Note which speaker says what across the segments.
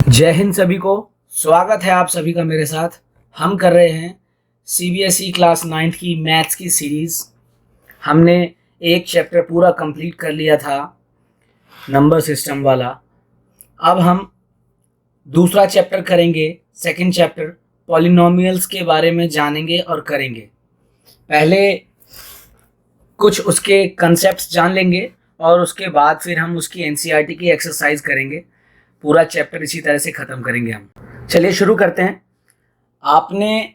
Speaker 1: जय हिंद सभी को। स्वागत है आप सभी का मेरे साथ। हम कर रहे हैं सीबीएसई क्लास 9th की मैथ्स की सीरीज़। हमने एक चैप्टर पूरा कंप्लीट कर लिया था नंबर सिस्टम वाला। अब हम दूसरा चैप्टर करेंगे, सेकंड चैप्टर पॉलिनोमियल्स के बारे में जानेंगे और करेंगे। पहले कुछ उसके कंसेप्ट्स जान लेंगे और उसके बाद फिर हम उसकी एनसीईआरटी की एक्सरसाइज करेंगे। पूरा चैप्टर इसी तरह से ख़त्म करेंगे हम। चलिए शुरू करते हैं। आपने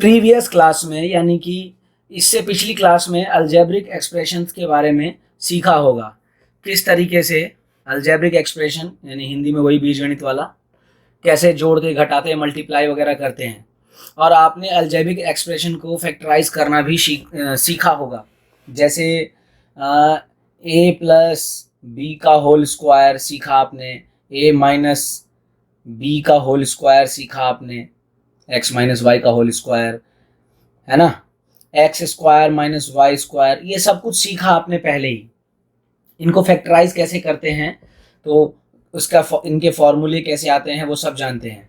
Speaker 1: प्रीवियस क्लास में यानी कि इससे पिछली क्लास में अलजेब्रिक एक्सप्रेशंस के बारे में सीखा होगा, किस तरीके से अलजेब्रिक एक्सप्रेशन यानी हिंदी में वही बीजगणित वाला कैसे जोड़ते, घटाते, मल्टीप्लाई वगैरह करते हैं। और आपने अलजेब्रिक एक्सप्रेशन को फैक्टराइज करना भी सीखा होगा, जैसे ए प्लस बी का होल स्क्वायर सीखा आपने, ए माइनस बी का होल स्क्वायर सीखा आपने, एक्स माइनस वाई का होल स्क्वायर, है ना, X square minus Y square, ये सब कुछ सीखा आपने पहले ही। इनको फैक्टराइज कैसे करते हैं तो उसका इनके फॉर्मूले कैसे आते हैं वो सब जानते हैं,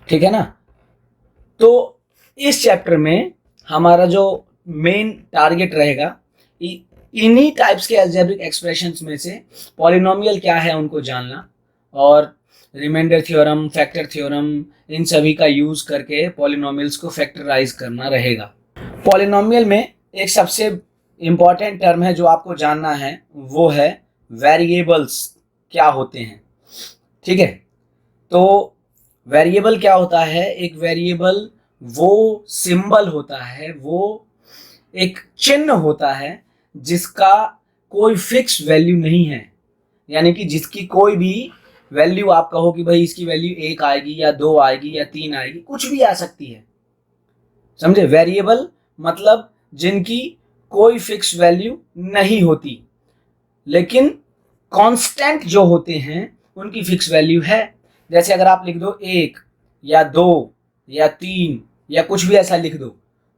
Speaker 1: ठीक है ना। तो इस चैप्टर में हमारा जो मेन टारगेट रहेगा इन्हीं टाइप्स के अलजेब्रिक एक्सप्रेशंस में से पॉलिनोमियल क्या है उनको जानना, और रिमाइंडर थ्योरम, फैक्टर थ्योरम, इन सभी का यूज़ करके पॉलिनोमियल्स को फैक्टराइज करना रहेगा। पॉलिनोमियल में एक सबसे इम्पॉर्टेंट टर्म है जो आपको जानना है, वो है वेरिएबल्स क्या होते हैं, ठीक है। तो वेरिएबल क्या होता है? एक वेरिएबल वो सिंबल होता है, वो एक चिन्ह होता है जिसका कोई फिक्स वैल्यू नहीं है, यानी कि जिसकी कोई भी वैल्यू आप कहो कि भाई इसकी वैल्यू 1 आएगी या 2 आएगी या 3 आएगी, कुछ भी आ सकती है, समझे। वेरिएबल मतलब जिनकी कोई फिक्स वैल्यू नहीं होती, लेकिन कांस्टेंट जो होते हैं उनकी फिक्स वैल्यू है। जैसे अगर आप लिख दो 1 या 2 या 3 या कुछ भी ऐसा लिख दो,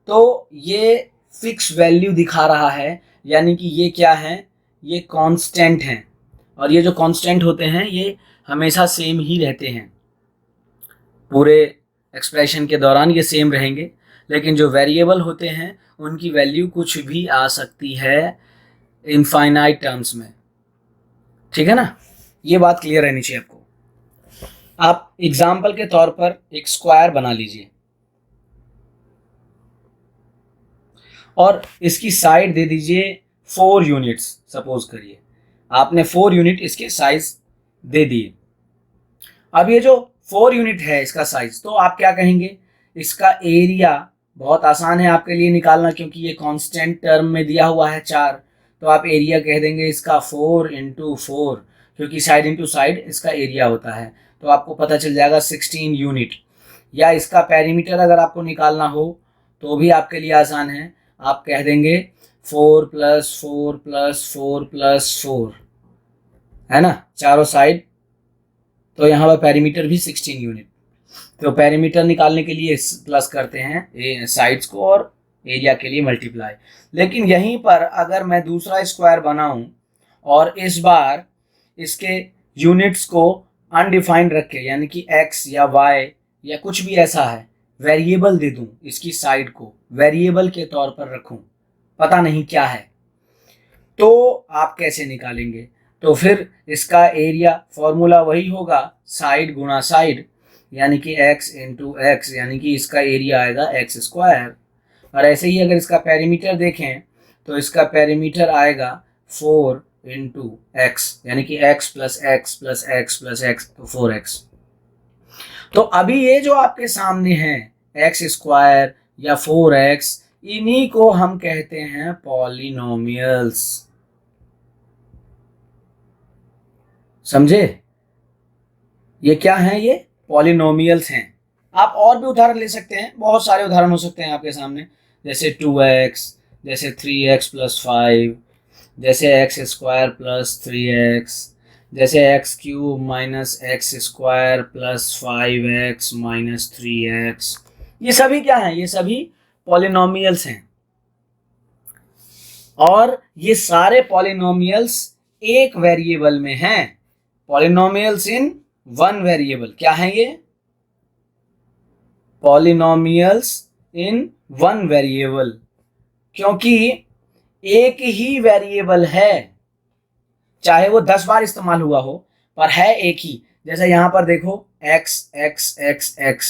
Speaker 1: तो ये फिक्स वैल्यू दिखा रहा है, यानी कि ये क्या है, ये कांस्टेंट हैं। और ये जो कांस्टेंट होते हैं ये हमेशा सेम ही रहते हैं, पूरे एक्सप्रेशन के दौरान ये सेम रहेंगे। लेकिन जो वेरिएबल होते हैं उनकी वैल्यू कुछ भी आ सकती है इनफाइनाइट टर्म्स में, ठीक है ना। ये बात क्लियर रहनी चाहिए आपको। आप एग्जाम्पल के तौर पर एक स्क्वायर बना लीजिए और इसकी साइड दे दीजिए 4 यूनिट्स। सपोज करिए आपने 4 यूनिट इसके साइज दे दिए। अब ये जो 4 यूनिट है इसका साइज, तो आप क्या कहेंगे? इसका एरिया बहुत आसान है आपके लिए निकालना, क्योंकि ये कांस्टेंट टर्म में दिया हुआ है 4, तो आप एरिया कह देंगे इसका 4 इंटू 4, क्योंकि साइड इंटू साइड इसका एरिया होता है, तो आपको पता चल जाएगा 16 यूनिट। या इसका पेरीमीटर अगर आपको निकालना हो तो भी आपके लिए आसान है, आप कह देंगे 4 प्लस 4 प्लस 4 प्लस 4, है ना, चारों साइड, तो यहाँ पर पेरीमीटर भी 16 यूनिट। तो पेरीमीटर निकालने के लिए प्लस करते हैं साइड्स को और एरिया के लिए मल्टीप्लाई। लेकिन यहीं पर अगर मैं दूसरा स्क्वायर बनाऊं और इस बार इसके यूनिट्स को अनडिफाइंड रखे, यानी कि x या y या कुछ भी ऐसा है, वेरिएबल दे दूं, इसकी साइड को वेरिएबल के तौर पर रखूं, पता नहीं क्या है, तो आप कैसे निकालेंगे? तो फिर इसका एरिया फॉर्मूला वही होगा, साइड गुणा साइड, यानी कि x इंटू एक्स, यानी कि इसका एरिया आएगा एक्स स्क्वायर। और ऐसे ही अगर इसका पेरीमीटर देखें तो इसका पेरीमीटर आएगा 4 इंटू एक्स, यानी कि x plus x plus x plus x, तो 4x। तो अभी ये जो आपके सामने है एक्स स्क्वायर या 4x, इन्हीं को हम कहते हैं पॉलिनोमियल्स, समझे। ये क्या हैं? ये पॉलिनोमियल्स हैं। आप और भी उदाहरण ले सकते हैं, बहुत सारे उदाहरण हो सकते हैं आपके सामने, जैसे 2x, जैसे 3x प्लस 5, जैसे एक्स स्क्वायर प्लस 3x, जैसे x cube minus x square plus 5x minus 3x। ये सभी क्या हैं? ये सभी पॉलिनोमियल्स हैं। और ये सारे पॉलिनोमियल्स एक वेरिएबल में हैं, पॉलिनोमियल्स इन वन वेरिएबल। क्या है ये? पॉलिनोमियल्स इन वन वेरिएबल, क्योंकि एक ही वेरिएबल है, चाहे वो 10 बार इस्तेमाल हुआ हो पर है एक ही। जैसे यहां पर देखो x x x x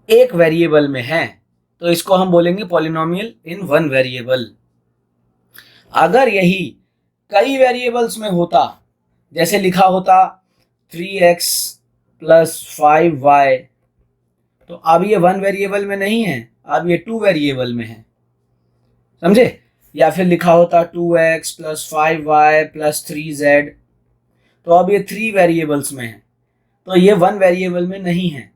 Speaker 1: एक वेरिएबल में है, तो इसको हम बोलेंगे पॉलिनोमियल इन वन वेरिएबल। अगर यही कई वेरिएबल्स में होता, जैसे लिखा होता 3x प्लस 5y, तो अब ये वन वेरिएबल में नहीं है, अब ये टू वेरिएबल में है, समझे? या फिर लिखा होता 2x plus 5y plus 3z, तो अब ये थ्री वेरिएबल्स में है, तो ये वन वेरिएबल में नहीं है।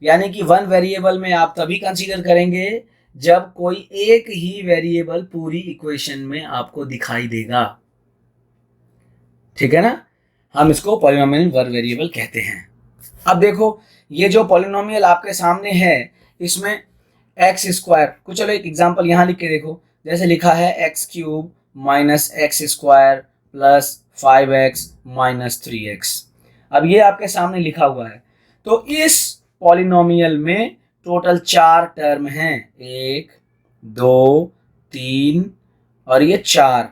Speaker 1: यानी कि वन वेरिएबल में आप तभी कंसीडर करेंगे जब कोई एक ही वेरिएबल पूरी इक्वेशन में आपको दिखाई देगा, ठीक है ना? हम इसको पॉलिनोमियल वन वेरिएबल कहते हैं। अब देखो ये जो पॉलिनोमियल आपके सामने है, इसमें एक्स स्क्वायर, कुछ चलो एक एग्जांपल यहाँ लिख के देखो। जैसे लिखा है x cube minus x square plus 5x minus 3x। अब ये आपके सामने लिखा हुआ है, तो इस पॉलिनोमियल में टोटल 4 टर्म हैं, 1 2 3 और ये 4,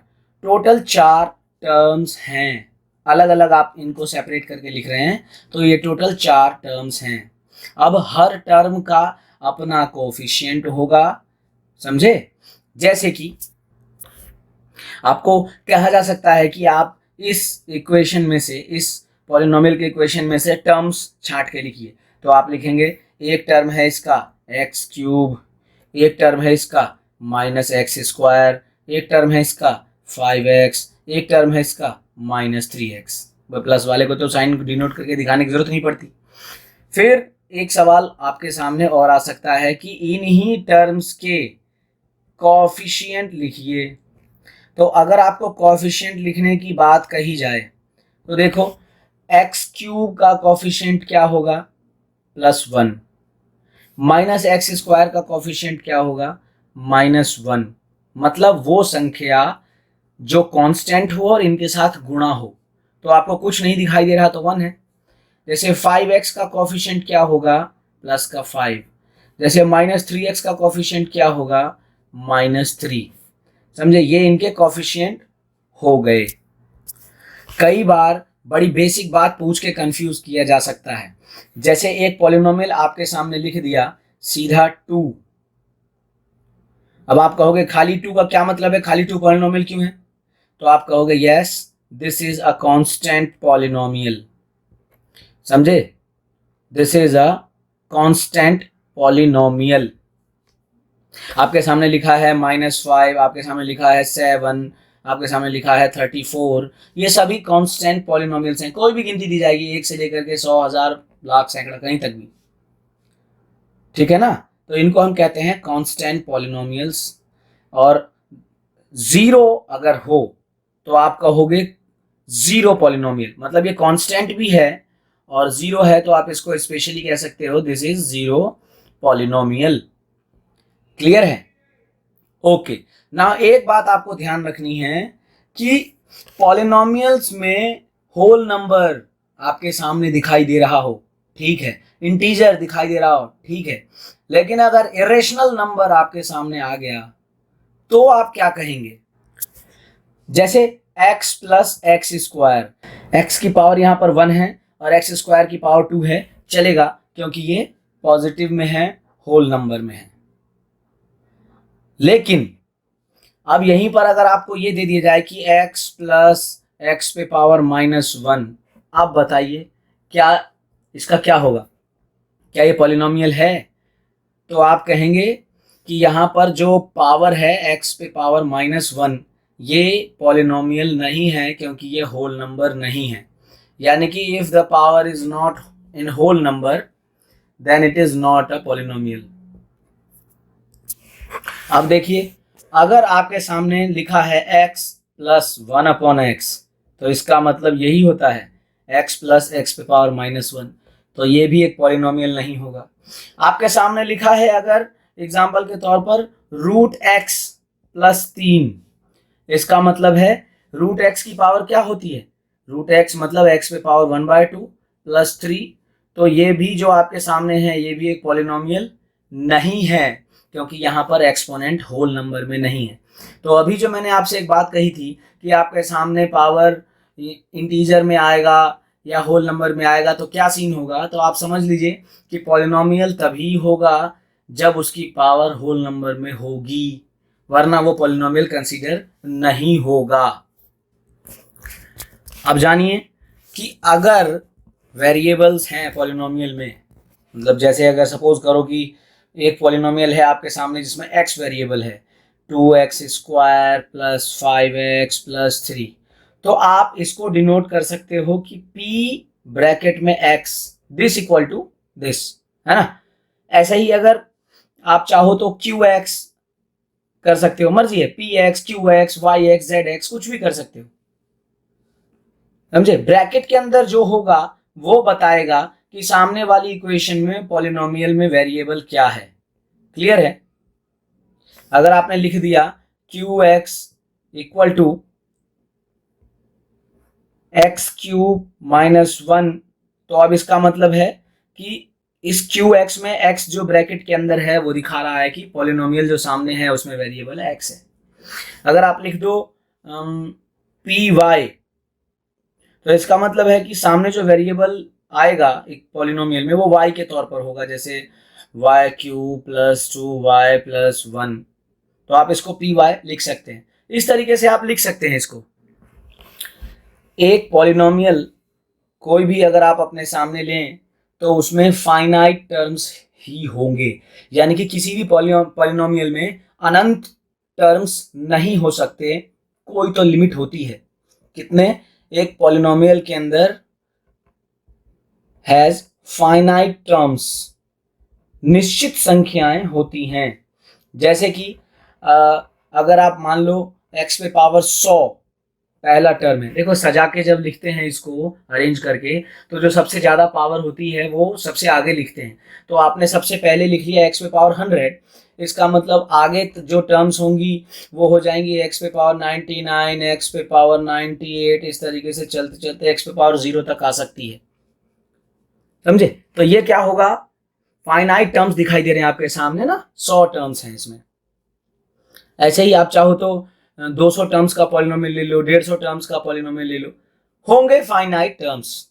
Speaker 1: टोटल 4 टर्म्स हैं। अलग अलग आप इनको सेपरेट करके लिख रहे हैं, तो ये टोटल 4 टर्म्स हैं। अब हर टर्म का अपना कोफिशिएंट होगा, समझे? जैसे कि आपको कहा जा सकता है कि आप इस इक्वेशन में से, इस पॉलिनोमियल के इक्वेशन में से टर्म्स छांट के लिखिए। तो आप लिखेंगे एक टर्म है इसका एक्स क्यूब, एक टर्म है इसका माइनस एक्स स्क्वायर, एक टर्म है इसका 5x, एक टर्म है इसका माइनस 3x। प्लस वाले को तो साइन डिनोट करके दिखाने की जरूरत नहीं पड़ती। फिर एक सवाल आपके सामने और आ सकता है कि इन्हीं टर्म्स के कोएफिशिएंट लिखिए। तो अगर आपको कोएफिशिएंट लिखने की बात कही जाए तो देखो एक्स क्यूब का कोएफिशिएंट क्या होगा? +1। माइनस एक्स स्क्वायर का कोएफिशिएंट क्या होगा? -1। मतलब वो संख्या जो कांस्टेंट हो और इनके साथ गुणा हो। तो आपको कुछ नहीं दिखाई दे रहा तो 1 है। जैसे 5x का कोएफिशिएंट क्या होगा? प्लस का 5। जैसे -3x का कोएफिशिएंट क्या होगा? -3। समझे? ये इनके कोएफिशिएंट हो गए। कई बार बड़ी बेसिक बात पूछ के कंफ्यूज किया जा सकता है। जैसे एक पॉलिनोमियल आपके सामने लिख दिया सीधा 2। अब आप कहोगे खाली 2 का क्या मतलब है? खाली 2 पॉलिनोमियल क्यों है? तो आप कहोगे yes this is a constant polynomial. समझे? This is a constant polynomial. आपके सामने लिखा है -5, आपके सामने लिखा है 7, आपके सामने लिखा है 34। ये सभी कांस्टेंट पॉलिनोमियल्स हैं। कोई भी गिनती दी जाएगी 1 से लेकर के 100, 1000, लाख, सैकड़ा, कहीं तक भी, ठीक है ना? तो इनको हम कहते हैं कांस्टेंट पॉलिनोमियल्स। और 0 अगर हो तो आप कहोगे 0 पॉलिनोमियल, मतलब ये कांस्टेंट भी है और 0 है, तो आप इसको स्पेशली कह सकते हो दिस इज 0 पॉलिनोमियल। क्लियर है? ओके। ना एक बात आपको ध्यान रखनी है कि पॉलिनोमियल्स में होल नंबर आपके सामने दिखाई दे रहा हो, ठीक है, इंटीजर दिखाई दे रहा हो, ठीक है, लेकिन अगर इरेशनल नंबर आपके सामने आ गया तो आप क्या कहेंगे? जैसे x plus x square, x की पावर यहाँ पर 1 है और एक्स स्क्वायर की पावर 2 है, चलेगा क्योंकि ये पॉजिटिव में है, होल नंबर में है। लेकिन अब यहीं पर अगर आपको ये दे दिया जाए कि x प्लस एक्स पे पावर -1, आप बताइए क्या इसका क्या होगा? क्या ये पॉलिनोमियल है? तो आप कहेंगे कि यहाँ पर जो पावर है x पे पावर -1, ये पॉलिनोमियल नहीं है क्योंकि ये होल नंबर नहीं है। यानी कि if the power is not in whole number then it is not a polynomial. अब देखिए अगर आपके सामने लिखा है x प्लस 1/x, तो इसका मतलब यही होता है x प्लस एक्स पे पावर -1, तो ये भी एक पॉलिनोमियल नहीं होगा। आपके सामने लिखा है अगर एग्जाम्पल के तौर पर √x प्लस 3, इसका मतलब है √x की पावर क्या होती है? रूट एक्स मतलब एक्स पे पावर 1/2 प्लस 3। तो ये भी जो आपके सामने है ये भी एक पॉलिनोमियल नहीं है, क्योंकि यहाँ पर एक्सपोनेंट होल नंबर में नहीं है। तो अभी जो मैंने आपसे एक बात कही थी कि आपके सामने पावर इंटीजर में आएगा या होल नंबर में आएगा तो क्या सीन होगा, तो आप समझ लीजिए कि पॉलिनोमियल तभी होगा जब उसकी पावर होल नंबर में होगी, वरना वो पॉलिनोमियल कंसीडर नहीं होगा। अब जानिए कि अगर वेरिएबल्स हैं पॉलिनोमियल में, मतलब जैसे अगर सपोज करो कि एक पॉलिनोमियल है आपके सामने जिसमें एक्स वेरिएबल है 2x² प्लस 5x प्लस 3, तो आप इसको डिनोट कर सकते हो कि p ब्रैकेट में x this equal to this, है ना। ऐसा ही अगर आप चाहो तो qx कर सकते हो, मर्जी है, px qx yx zx कुछ भी कर सकते हो, समझे। ब्रैकेट के अंदर जो होगा वो बताएगा कि सामने वाली इक्वेशन में पॉलिनोमियल में वेरिएबल क्या है। क्लियर है। अगर आपने लिख दिया qx equal to x³ minus 1, तो अब इसका मतलब है कि इस qx में x जो ब्रैकेट के अंदर है वो दिखा रहा है कि पॉलिनोमियल जो सामने है उसमें वेरिएबल x है। अगर आप लिख दो py, तो इसका मतलब है कि सामने जो वेरिएबल आएगा एक पॉलिनोमियल में वो y के तौर पर होगा, जैसे y³ प्लस 2y प्लस 1। तो आप इसको py लिख सकते हैं। इस तरीके से आप लिख सकते हैं इसको। एक पॉलिनोमियल कोई भी अगर आप अपने सामने लें तो उसमें फाइनाइट टर्म्स ही होंगे, यानी कि किसी भी पॉलिनोमियल में अनंत टर्म्स नहीं हो सकते, कोई तो लिमिट होती है। कितने? एक पॉलिनोमियल के अंदर हैज फाइनाइट टर्म्स, निश्चित संख्याएं होती हैं। जैसे कि अगर आप मान लो x पे पावर 100 पहला टर्म है, देखो सजा के जब लिखते हैं इसको अरेंज करके तो जो सबसे ज्यादा पावर होती है वो सबसे आगे लिखते हैं। तो आपने सबसे पहले लिख लिया x पे पावर 100, इसका मतलब आगे जो टर्म्स होंगी वो हो जाएंगी x पे पावर 99, x पे पावर 98, इस तरीके से चलते चलते x पे पावर 0 तक आ सकती है, समझे। तो ये क्या होगा, फाइनाइट टर्म्स दिखाई दे रहे हैं आपके सामने ना, 100 टर्म्स हैं इसमें। ऐसे ही आप चाहो तो 200 टर्म्स का पॉलिनोमियल ले लो, 150 टर्म्स का पॉलिनोमियल ले लो, होंगे फाइनाइट टर्म्स,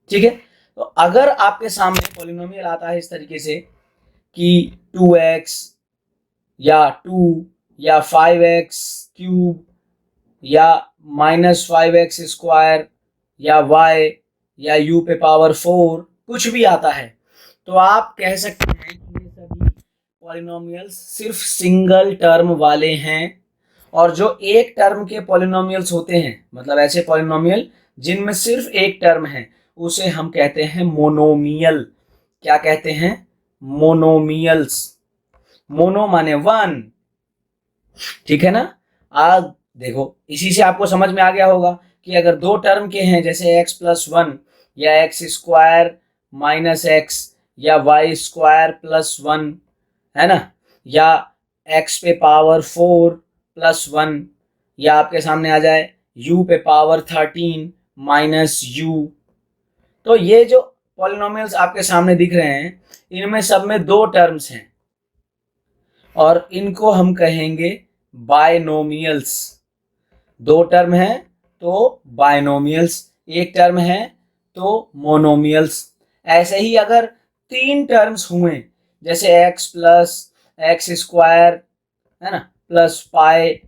Speaker 1: ठीक है। तो अगर आपके सामने पॉलिनोमियल आता है इस तरीके से कि 2x या 2 या 5x³ या -5x² या y या u पे पावर 4 कुछ भी आता है, तो आप कह सकते हैं कि ये सभी पॉलिनोमियल्स सिर्फ सिंगल टर्म वाले हैं। और जो एक टर्म के पॉलिनोमियल्स होते हैं, मतलब ऐसे पॉलिनोमियल जिनमें सिर्फ एक टर्म है, उसे हम कहते हैं मोनोमियल। क्या कहते हैं? मोनोमियल्स। मोनो माने वन, ठीक है ना। आज देखो इसी से आपको समझ में आ गया होगा कि अगर दो टर्म के हैं जैसे x+1 या x² माइनस x या y² + 1, है ना, या x पे पावर 4 + 1, या आपके सामने आ जाए u पे पावर 13 माइनस u। तो ये जो पॉलिनोमियल्स आपके सामने दिख रहे हैं इनमें सब में दो टर्म्स हैं और इनको हम कहेंगे बायनोमियल्स। दो टर्म है तो बायनोमियल्स, एक टर्म है तो मोनोमियल्स। ऐसे ही अगर तीन टर्म्स हुए जैसे x+x², है ना, प्लस पाई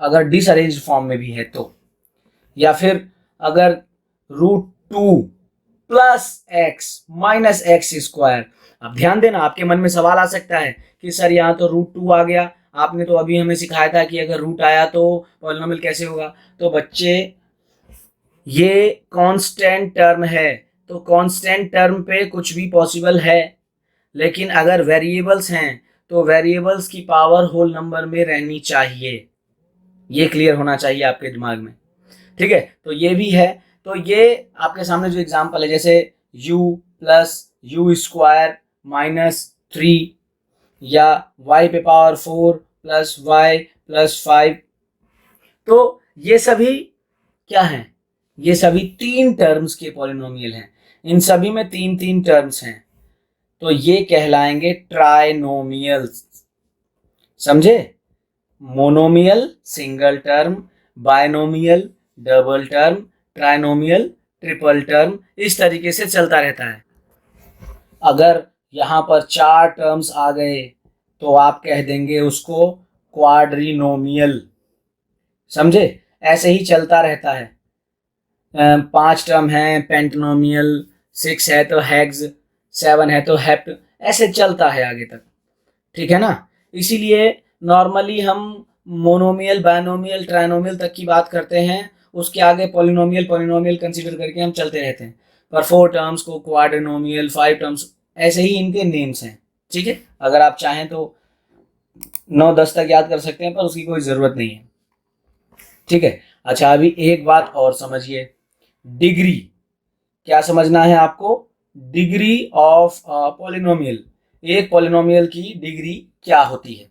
Speaker 1: अगर डिसअरेंज फॉर्म में भी है तो, या फिर अगर √2 + x माइनस x²। अब ध्यान देना, आपके मन में सवाल आ सकता है कि सर यहाँ तो √2 आ गया, आपने तो अभी हमें सिखाया था कि अगर रूट आया तो पॉलिनोमियल कैसे होगा। तो बच्चे ये कांस्टेंट टर्म है, तो कांस्टेंट टर्म पे कुछ भी पॉसिबल है, लेकिन अगर वेरिएबल्स हैं तो वेरिएबल्स की पावर होल नंबर में रहनी चाहिए। ये क्लियर होना चाहिए आपके दिमाग में, ठीक है। तो ये भी है। तो ये आपके सामने जो एग्जांपल है जैसे u + u² - 3 या y पे पावर 4 + y + 5, तो ये सभी क्या हैं? ये सभी 3 टर्म्स के पॉलिनोमियल हैं, इन सभी में 3 टर्म्स हैं, तो ये कहलाएंगे ट्राइनोमियल्स। समझे? Monomial single term, binomial double term, trinomial triple term, इस तरीके से चलता रहता है। अगर यहाँ पर 4 टर्म्स आ गए तो आप कह देंगे उसको क्वाड्रिनोमियल। समझे? ऐसे ही चलता रहता है। 5 टर्म है पेंटनोमियल, 6 है तो हेक्स, 7 है तो हेप्ट, ऐसे चलता है आगे तक। ठीक है ना? इसीलिए नॉर्मली हम मोनोमियल, बायनोमियल, ट्राइनोमियल तक की बात करते हैं, उसके आगे पॉलिनोमियल कंसीडर करके हम चलते रहते हैं। पर 4 टर्म्स को क्वाड्रिनोमियल, 5 टर्म्स, ऐसे ही इनके नेम्स हैं। ठीक है? अगर आप चाहें तो 9-10 तक याद कर सकते हैं, पर उसकी कोई ज़रूरत नहीं है। ठीक है? अच्छा, अभी एक बात और समझिए, डिग्री। क्या समझना है आपको? डिग्री ऑफ पॉलिनोमियल, एक पॉलिनोमियल की डिग्री क्या होती है।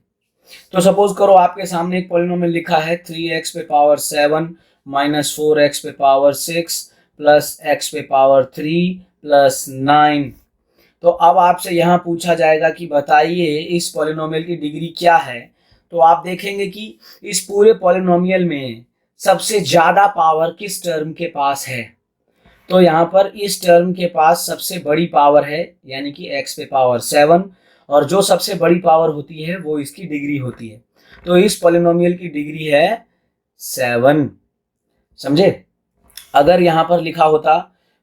Speaker 1: तो सपोज करो आपके सामने एक पॉलिनोमियल लिखा है 3x पे पावर 7 माइनस 4x पे पावर 6 प्लस x पे पावर 3 प्लस 9। तो अब आपसे यहाँ पूछा जाएगा कि बताइए इस पॉलिनोमियल की डिग्री क्या है। तो आप देखेंगे कि इस पूरे पॉलिनोमियल में सबसे ज़्यादा पावर किस टर्म के पास है। तो यहाँ पर इस टर्म के पास सबसे बड़ी पावर है, यानी कि x पे पावर 7, और जो सबसे बड़ी पावर होती है वो इसकी डिग्री होती है। तो इस पॉलिनोमियल की डिग्री है 7। समझे? अगर यहाँ पर लिखा होता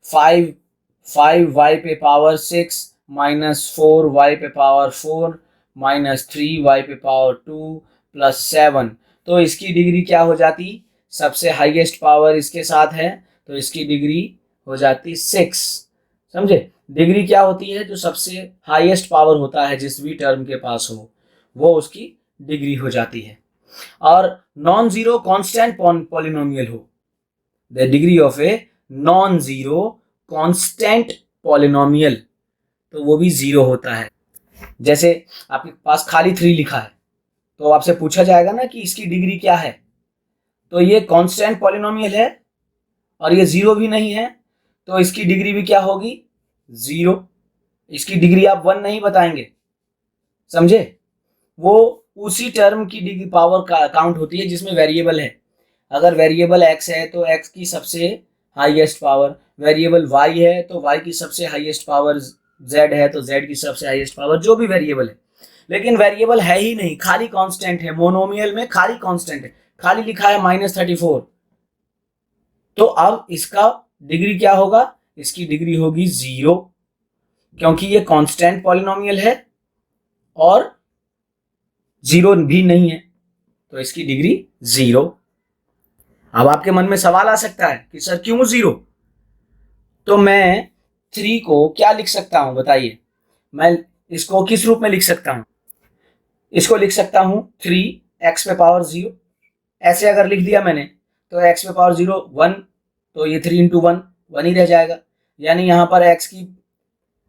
Speaker 1: 5y पे पावर 6 माइनस 4y पे पावर 4 माइनस 3y पे पावर 2 प्लस 7, तो इसकी डिग्री क्या हो जाती? सबसे हाईएस्ट पावर इसके साथ है तो इसकी डिग्री हो जाती 6। समझे? डिग्री क्या होती है? जो सबसे हाईएस्ट पावर होता है जिस भी टर्म के पास हो, वो उसकी डिग्री हो जाती है। और नॉन जीरो कांस्टेंट पॉलिनोमियल हो, the degree of a non zero constant polynomial, तो वो भी 0 होता है। जैसे आपके पास खाली 3 लिखा है, तो आपसे पूछा जाएगा ना कि इसकी डिग्री क्या है। तो ये कांस्टेंट पॉलिनोमियल है और ये 0 भी नहीं है, तो इसकी डिग्री भी क्या होगी? 0। इसकी डिग्री आप 1 नहीं बताएंगे। समझे? वो उसी टर्म की डिग्री पावर का काउंट होती है जिसमें वेरिएबल है। अगर वेरिएबल x है तो x की सबसे हाईएस्ट पावर, वेरिएबल y है तो y की सबसे हाईएस्ट पावर, z है तो z की सबसे हाईएस्ट पावर, जो भी वेरिएबल है। लेकिन वेरिएबल है ही नहीं, खाली कांस्टेंट है। मोनोमियल में खाली कांस्टेंट है, खाली लिखा है -34। तो अब इसका डिग्री क्या होगा? इसकी डिग्री होगी 0, क्योंकि ये कांस्टेंट पॉलिनोमियल है और 0 भी नहीं है, तो इसकी डिग्री 0। अब आपके मन में सवाल आ सकता है कि सर क्यों 0? तो मैं 3 को क्या लिख सकता हूं बताइए? मैं इसको किस रूप में लिख सकता हूं? इसको लिख सकता हूं 3x पे पावर 0। ऐसे अगर लिख दिया मैंने तो x पे पावर 0 1, तो ये 3 इंटू 1 1 ही रह जाएगा। यानी यहाँ पर x की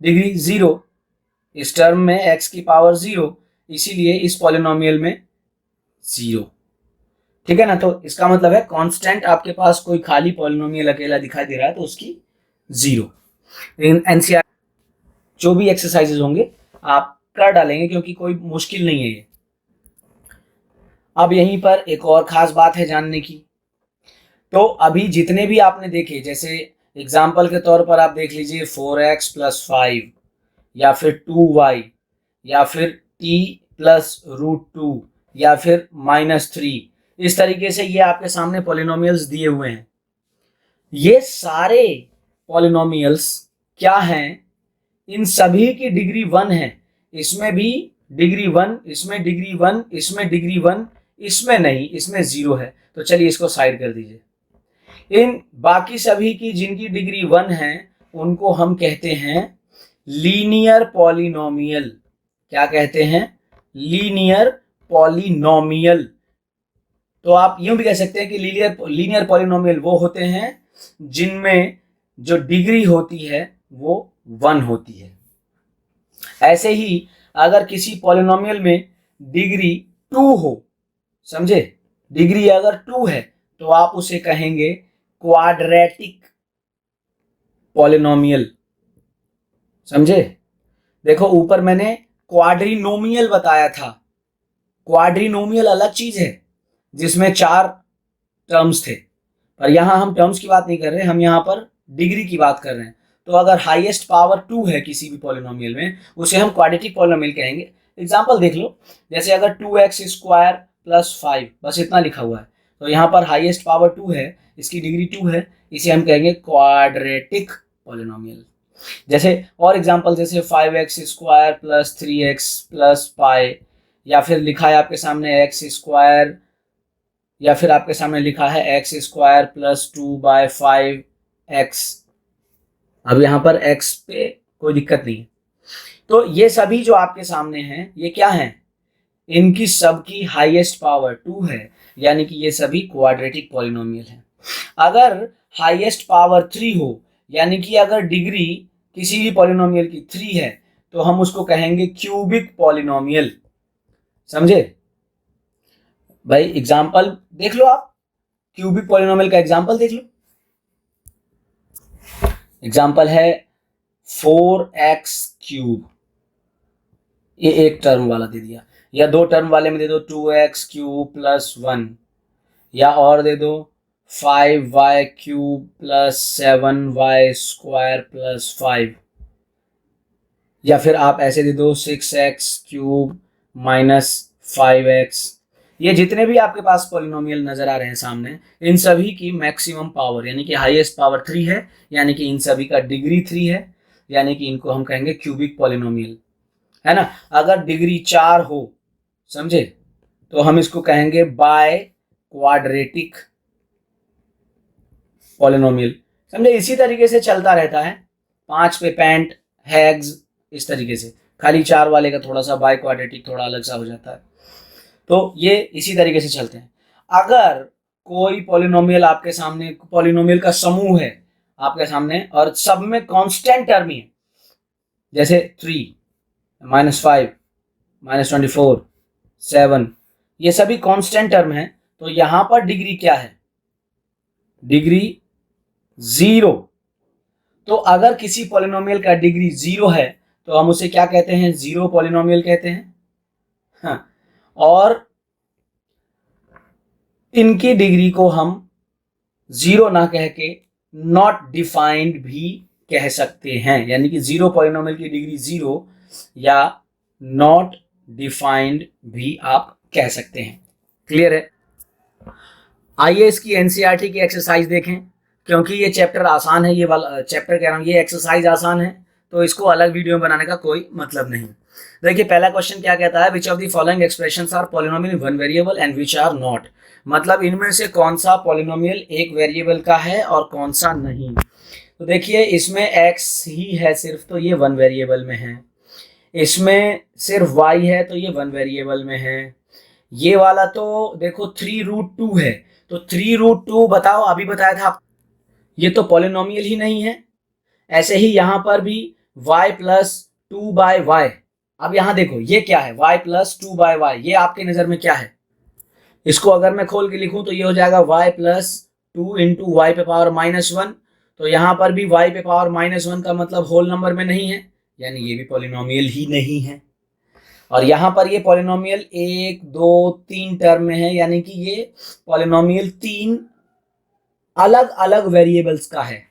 Speaker 1: डिग्री 0, इस टर्म में x की पावर 0, इसीलिए इस पॉलिनोमियल में 0। ठीक है ना? तो इसका मतलब है कांस्टेंट आपके पास कोई खाली पॉलिनोमियल अकेला दिखाई दे रहा है तो उसकी 0। इन एनसीईआरटी जो भी एक्सरसाइजेज होंगे आप कर डालेंगे, क्योंकि कोई मुश्किल नहीं है ये। अब यहीं पर एक और खास बात है जानने की। तो अभी जितने भी आपने देखे, जैसे एग्जाम्पल के तौर पर आप देख लीजिए 4x प्लस 5, या फिर 2y, या फिर t प्लस √2, या फिर -3, इस तरीके से ये आपके सामने पॉलिनोमियल्स दिए हुए हैं। ये सारे पॉलिनोमियल्स क्या हैं? इन सभी की डिग्री 1 है। इसमें भी डिग्री 1, इसमें डिग्री 1, इसमें डिग्री 1, इसमें नहीं, इसमें 0 है। तो चलिए इसको साइड कर दीजिए। इन बाकी सभी की जिनकी डिग्री 1 है उनको हम कहते हैं लीनियर पॉलिनोमियल। क्या कहते हैं? Linear polynomial. तो आप यूं भी कह सकते हैं कि लीनियर पॉलिनोमियल वो होते हैं जिनमें जो डिग्री होती है वो 1 होती है। ऐसे ही अगर किसी पॉलिनोमियल में डिग्री 2 हो, समझे, डिग्री अगर 2 है तो आप उसे कहेंगे क्वाड्रेटिक पॉलिनोमियल, समझे? देखो ऊपर मैंने क्वाड्रिनोमियल बताया था, क्वाड्रिनोमियल अलग चीज है जिसमें 4 टर्म्स थे, पर यहां हम टर्म्स की बात नहीं कर रहे, हम यहां पर डिग्री की बात कर रहे हैं। तो अगर हाईएस्ट पावर 2 है किसी भी पॉलिनोमियल में, उसे हम क्वाड्रेटिक पॉलिनोमियल कहेंगे। एग्जांपल देख लो, जैसे अगर 2x² + 5, बस इतना लिखा हुआ है, तो यहाँ पर हाईएस्ट पावर 2 है, इसकी डिग्री 2 है, इसे हम कहेंगे क्वाड्रेटिक पॉलिनोमियल। जैसे और एग्जांपल, जैसे 5x² + 3x + पाई, या फिर लिखा है आपके सामने x², या फिर आपके सामने लिखा है x² + 2/5x। अब यहाँ पर x पे कोई दिक्कत नहीं है। तो ये सभी जो आपके सामने हैं, ये क्या हैं? इनकी सबकी हाईएस्ट पावर 2 है, यानी कि ये सभी क्वाड्रेटिक पॉलिनोमियल हैं। अगर हाईएस्ट पावर 3 हो, यानी कि अगर डिग्री किसी भी पॉलिनोमियल की 3 है, तो हम उसको कहेंगे क्यूबिक पॉलिनोमियल, समझे भाई? एग्जाम्पल देख लो आप, क्यूबिक पॉलिनोमियल का एग्जाम्पल देख लो। एग्जाम्पल है 4x³, ये एक टर्म वाला दे दिया, या 2 टर्म वाले में दे दो 2x³ + 1, या और दे दो 5y³ + 7y² + 5, या फिर आप ऐसे दे दो 6x³ - 5x। ये जितने भी आपके पास पॉलिनोमियल नजर आ रहे हैं सामने, इन सभी की मैक्सिमम पावर यानी कि हाईएस्ट पावर 3 है, यानी कि इन सभी का डिग्री 3 है, यानी कि इनको हम कहेंगे क्यूबिक पॉलिनोमियल, है ना? अगर डिग्री 4 हो, समझे, तो हम इसको कहेंगे बाय क्वाड्रेटिक पॉलिनोमियल, समझे? इसी तरीके से चलता रहता है, 5 पे पैंट, हैग्स, इस तरीके से। खाली 4 वाले का थोड़ा सा बाय क्वाड्रेटिक थोड़ा अलग सा हो जाता है। तो ये इसी तरीके से चलते हैं। अगर कोई पॉलिनोमियल आपके सामने, पॉलिनोमियल का समूह है आपके सामने, और सब में कांस्टेंट टर्म ही है, जैसे 3 -5 -24 7, ये सभी कांस्टेंट टर्म है, तो यहां पर डिग्री क्या है? डिग्री 0। तो अगर किसी पॉलिनोमियल का डिग्री 0 है, तो हम उसे क्या कहते हैं? जीरो पॉलिनोमियल कहते हैं। हाँ, और इनकी डिग्री को हम 0 ना कह के नॉट डिफाइंड भी कह सकते हैं, यानी कि जीरो पॉलिनोमियल की डिग्री 0 या नॉट डिफाइंड भी आप कह सकते हैं। क्लियर है? आइए इसकी एनसीईआरटी की एक्सरसाइज देखें, क्योंकि ये चैप्टर आसान है, ये वाला चैप्टर कह रहा हूँ, ये एक्सरसाइज आसान है, तो इसको अलग वीडियो में बनाने का कोई मतलब नहीं। देखिए पहला क्वेश्चन क्या कहता है, which of the following expressions are polynomial in one variable and which are not. मतलब इनमें से कौन सा पॉलिनोमियल एक वेरिएबल का है और कौन सा नहीं। तो देखिए इसमें x ही है सिर्फ, तो ये वन वेरिएबल में है। इसमें सिर्फ y है, तो ये वन वेरिएबल में है। ये वाला तो देखो 3√2 है, तो 3√2 बताओ, अभी बताया था, ये तो पॉलिनोमियल ही नहीं है। ऐसे ही यहां पर भी y + 2/y। अब यहां देखो ये क्या है, y + 2/y, ये आपके नजर में क्या है? इसको अगर मैं खोल के लिखूं तो ये हो जाएगा y + 2 × y पे पावर -1। तो यहां पर भी y पे पावर -1 का मतलब होल नंबर में नहीं है, यानी ये भी पॉलिनोमियल ही नहीं है। और यहाँ पर ये पॉलिनोमियल 1 2 3 टर्म में है, यानी कि ये पॉलिनोमियल 3 अलग अलग वेरिएबल्स का है,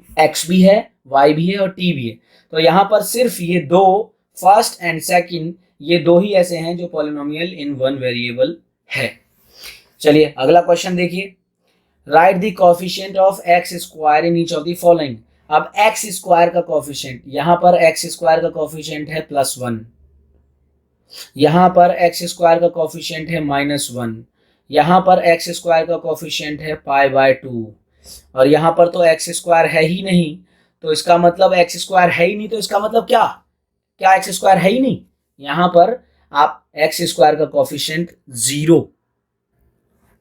Speaker 1: x भी है, y भी है और t भी है। तो यहाँ पर सिर्फ ये दो, फर्स्ट एंड सेकंड, ये दो ही ऐसे हैं जो पॉलिनोमियल इन वन वेरिएबल है। चलिए अगला क्वेश्चन देखिए, right the coefficient of x² in each of the following. अब x² का कोएफिशिएंट, यहाँ पर x² का कोएफिशिएंट है +1, यहाँ पर x² का कोएफिशिएंट है -1, यहाँ पर x² का कोएफिशिएंट है π/2, और यहाँ पर तो x² है ही नहीं, तो इसका मतलब x² है ही नहीं, तो इसका मतलब क्या, क्या x² है ही नहीं? यहाँ पर आप x² का कोएफिशिएंट 0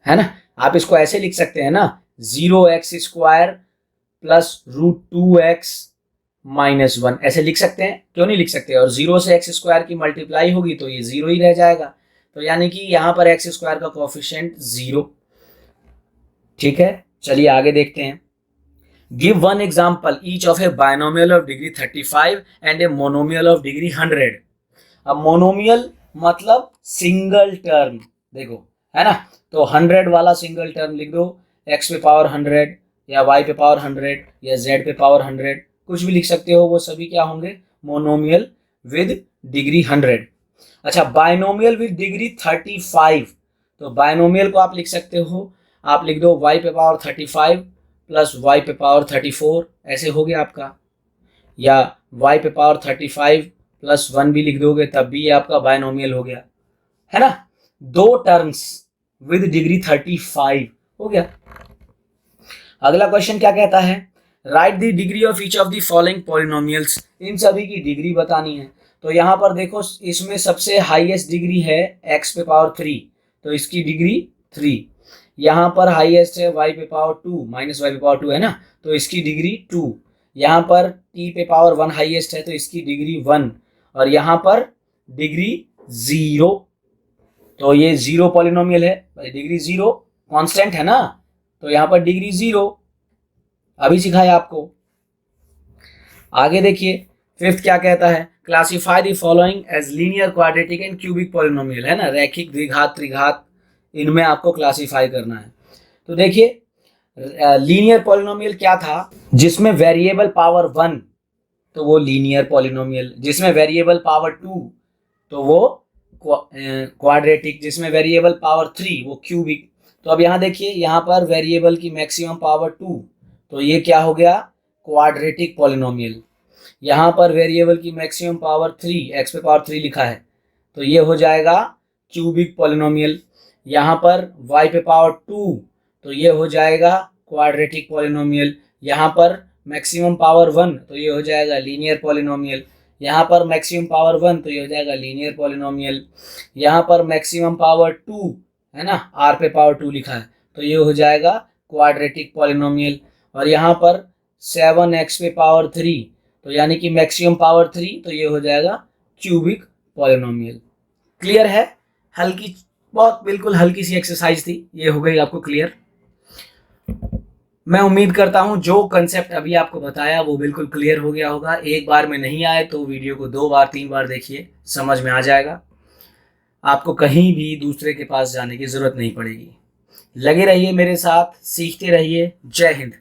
Speaker 1: है ना, आप इसको ऐसे लिख सकते हैं ना, 0x² + √2x - 1, ऐसे लिख सकते हैं, क्यों नहीं लिख सकते? और 0 से x² की मल्टीप्लाई होगी तो ये 0 ही रह जाएगा, तो यानी कि यहाँ पर x² का कोएफिशिएंट 0। ठीक है, चलिए आगे देखते हैं। Give one example each of A binomial of degree 35 and a monomial of degree 100। अब मोनोमियल मतलब सिंगल टर्म, देखो है ना, तो 100 वाला सिंगल टर्म लिख दो, x पे पावर 100 या y पे पावर 100 या z पे पावर 100, कुछ भी लिख सकते हो, वो सभी क्या होंगे, मोनोमियल विद डिग्री 100। अच्छा, बायनोमियल विद डिग्री 35, तो बायनोमियल को आप लिख सकते हो, आप लिख दो y पे पावर 35 प्लस y पे पावर 34, ऐसे हो गया आपका, या y पे पावर 35 प्लस 1 भी लिख दोगे तब भी ये आपका बायनोमियल हो गया, है ना। दो टर्म्स विद डिग्री 35 हो गया। अगला क्वेश्चन क्या कहता है, write the degree of each of the following polynomials, इन सभी की डिग्री बतानी है। तो यहाँ पर देखो, इसमें सबसे हाईएस्ट डिग्री है x पे पावर 3, तो इसकी डिग्री 3। यहाँ पर हाईएस्ट है y पे पावर 2 माइनस y पे पावर 2 है ना, तो इसकी डिग्री 2। यहाँ पर t पे पावर 1 हाईएस्ट है, तो इसकी डिग्री 1, और यहाँ पर डिग्री 0, तो ये 0 पॉलिनोमियल है, डिग्री 0 कांस्टेंट है ना, तो यहाँ पर डिग्री 0 अभी सिखाया आपको। आगे देखिए, फिफ्थ क्या कहता है, classify the following as linear, quadratic and cubic polynomial, है ना, रैखिक, द्विघात, त्रिघात, इनमें आपको क्लासिफाई करना है। तो देखिए, लीनियर पॉलिनोमियल क्या था, जिसमें वेरिएबल पावर 1 तो वो लीनियर पॉलिनोमियल, जिसमें वेरिएबल पावर 2 तो वो क्वाड्रेटिक, जिसमें वेरिएबल पावर 3 वो क्यूबिक। तो अब यहाँ देखिए, यहाँ पर वेरिएबल की मैक्सिमम पावर 2, तो ये क्या हो गया, क्वाड्रेटिक पॉलिनोमियल। यहाँ पर वेरिएबल की मैक्सिमम पावर 3, x पे पावर 3 लिखा है, तो ये हो जाएगा क्यूबिक पॉलिनोमियल। यहाँ पर y पे पावर 2, तो ये हो जाएगा क्वाड्रेटिक पॉलिनोमियल। यहाँ पर मैक्सिमम पावर 1, तो ये हो जाएगा लीनियर पॉलिनोमियल। यहाँ पर मैक्सिमम पावर 1, तो ये हो जाएगा लीनियर पॉलिनोमियल। यहाँ पर मैक्सिमम पावर 2 है ना, r पे पावर 2 लिखा है, तो ये हो जाएगा क्वाड्रेटिक पॉलिनोमियल। और यहाँ पर 7x पे पावर 3, तो यानी कि मैक्सिमम पावर 3, तो ये हो जाएगा क्यूबिक पॉलिनोमियल। क्लियर है, हल्की, बहुत बिल्कुल हल्की सी एक्सरसाइज थी, ये हो गई आपको क्लियर। मैं उम्मीद करता हूं जो कंसेप्ट अभी आपको बताया वो बिल्कुल क्लियर हो गया होगा। एक बार में नहीं आए तो वीडियो को 2 बार 3 बार देखिए, समझ में आ जाएगा, आपको कहीं भी दूसरे के पास जाने की जरूरत नहीं पड़ेगी। लगे रहिए मेरे साथ, सीखते रहिए। जय हिंद।